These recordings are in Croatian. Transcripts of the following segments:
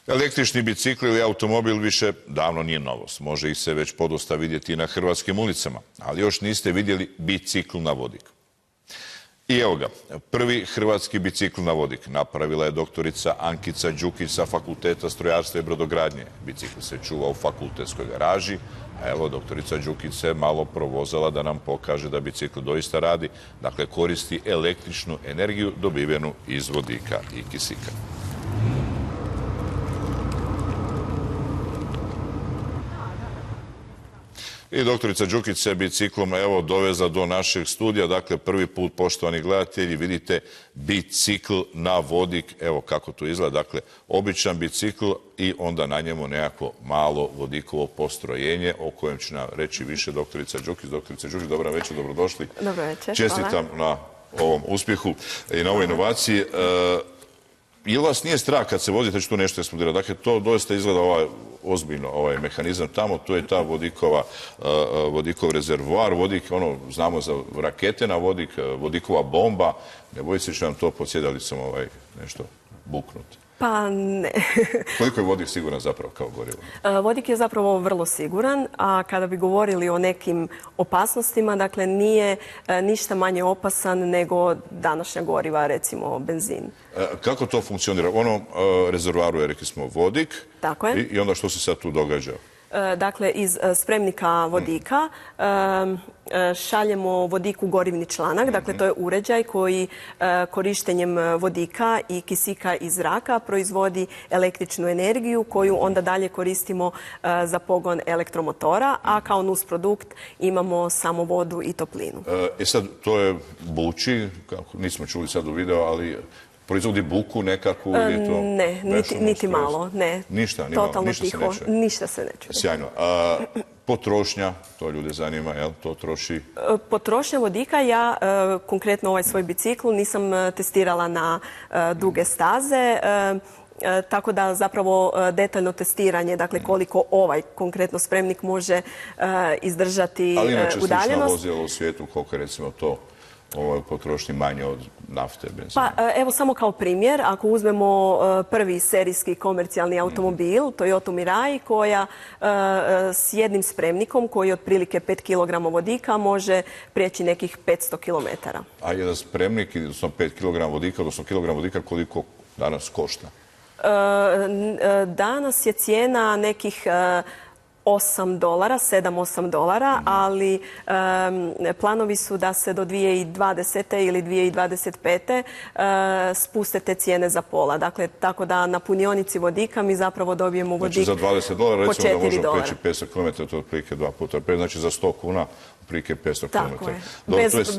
Električni bicikl ili automobil više davno nije novost. Može ih se već podosta vidjeti na hrvatskim ulicama, ali još niste vidjeli bicikl na vodik. I evo ga, prvi hrvatski bicikl na vodik napravila je doktorica Ankica Đukić sa Fakulteta strojarstva i brodogradnje. Bicikl se čuva u fakultetskoj garaži, a evo doktorica Đukić se malo provozala da nam pokaže da bicikl doista radi, dakle koristi električnu energiju dobivenu iz vodika i kisika. I doktorica Đukić se biciklom evo doveza do našeg studija. Dakle, prvi put, poštovani gledatelji, vidite bicikl na vodik. Evo kako to izgleda. Dakle, običan bicikl i onda na njemu nekako malo vodikovo postrojenje o kojem će nam reći više doktorica Đukić. Doktorica Đukić, dobro večer, dobrodošli. Dobro večer, čestitam na ovom uspjehu i na ovoj inovaciji. Ili vas nije strah kad se vozite što nešto eksplodira? Dakle, to doista izgleda ozbiljno ovaj mehanizam tamo, to je ta vodikov rezervoar, vodik, znamo za rakete na vodik, vodikova bomba. Ne bojite se će nam to pod sjedalicom nešto buknuti? Pa ne. Koliko je vodik siguran zapravo kao gorivo? Vodik je zapravo vrlo siguran, a kada bi govorili o nekim opasnostima, dakle nije ništa manje opasan nego današnja goriva, recimo benzin. Kako to funkcionira? U onom rezervoaru je, rekli smo, vodik. Tako je. I onda što se sad tu događa? Dakle, iz spremnika vodika šaljemo vodiku gorivni članak. Dakle, to je uređaj koji korištenjem vodika i kisika iz zraka proizvodi električnu energiju koju onda dalje koristimo za pogon elektromotora, a kao nusprodukt imamo samo vodu i toplinu. Sad, to je buči, nismo čuli sad u videu, ali proizvodi buku nekakvu? Ne, niti malo, ne. Ništa, totalno tiho, ništa se ne čuje. Sjajno. Potrošnja, to ljude zanima, jel? To troši? Potrošnja vodika, ja konkretno ovaj svoj bicikl nisam testirala na duge staze, tako da zapravo detaljno testiranje, dakle koliko ovaj konkretno spremnik može izdržati udaljenost. Ali inače slična vozila u svijetu, koliko je recimo to potrošnji manje od nafte, benzina? Pa evo samo kao primjer, ako uzmemo prvi serijski komercijalni automobil, Toyota Mirai, koja s jednim spremnikom koji je otprilike 5 kg vodika može prijeći nekih 500 km. A jedan spremnik, odnosno 5 kg vodika, odnosno kilogram vodika, koliko danas košta? Danas je cijena nekih $8, $7-8, ali planovi su da se do 2020. ili 2025. spuste te cijene za pola. Dakle, tako da na punionici vodika mi zapravo dobijemo vodik po $4. Znači za $20 recimo da možemo preći 500 km, to je otprilike 2 puta. Znači za 100 kuna otprilike 500 km. Tako je.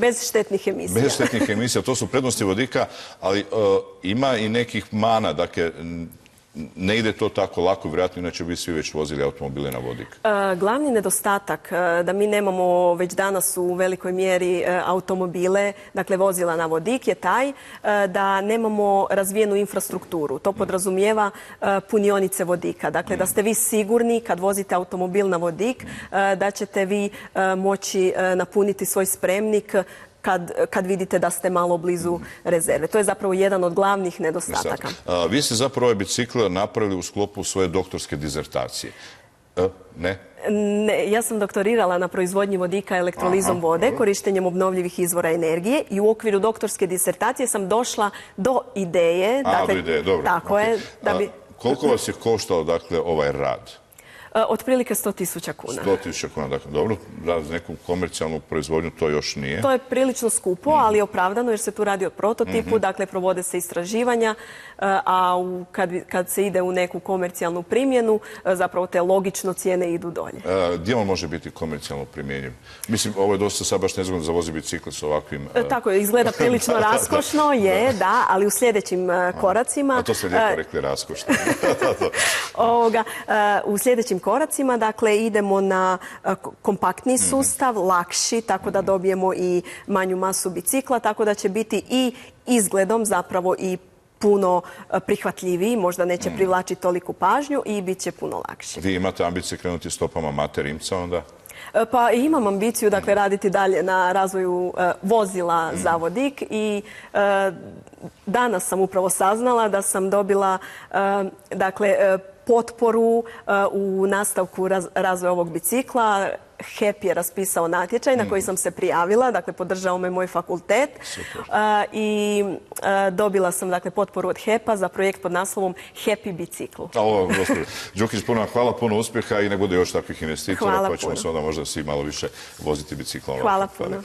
Bez štetnih emisija. Bez štetnih emisija, to su prednosti vodika, ali ima i nekih mana, dakle, ne ide to tako lako, vjerojatno inače bi svi već vozili automobile na vodik. Glavni nedostatak da mi nemamo već danas u velikoj mjeri automobile, dakle vozila na vodik, je taj da nemamo razvijenu infrastrukturu. To podrazumijeva punionice vodika. Dakle, da ste vi sigurni kad vozite automobil na vodik da ćete vi moći napuniti svoj spremnik kad vidite da ste malo blizu rezerve. To je zapravo jedan od glavnih nedostataka. Vi ste zapravo ovaj bicikl napravili u sklopu svoje doktorske dizertacije. Ne? Ne, ja sam doktorirala na proizvodnji vodika elektrolizom vode, korištenjem obnovljivih izvora energije i u okviru doktorske disertacije sam došla do ideje. Do ideje, dobro. Tako je. Koliko vas je koštao, dakle, ovaj rad? Otprilike 100.000 kuna. 100.000 kuna, dakle, dobro, za neku komercijalnu proizvodnju to još nije. To je prilično skupo, ali opravdano jer se tu radi o prototipu, dakle provode se istraživanja, a kad se ide u neku komercijalnu primjenu, zapravo te logično cijene idu dolje. Gdje on može biti komercijalno primjenjiv? Mislim, ovo je dosta sad baš nezgodno za vozi bicikl s ovakvim... Tako je, izgleda prilično raskošno, je, da, ali u sljedećim koracima... A to ste lijepo rekli, raskošno. U sljedećim koracima, dakle, idemo na kompaktniji sustav, lakši, tako da dobijemo i manju masu bicikla, tako da će biti i izgledom zapravo i puno prihvatljiviji, možda neće privlačiti toliku pažnju i bit će puno lakši. Vi imate ambicije krenuti stopama Mate Rimca onda? Pa imam ambiciju, dakle, raditi dalje na razvoju vozila za vodik i danas sam upravo saznala da sam dobila, dakle, potporu u nastavku razvoja ovog bicikla. HEP je raspisao natječaj na koji sam se prijavila, dakle podržao me moj fakultet i dobila sam, dakle, potporu od HEP-a za projekt pod naslovom Happy bicikl. Gospođo Đukić, hvala, puno uspjeha i ne bude još takvih investitora, pa ćemo se onda možda svi malo više voziti biciklom. Hvala puno.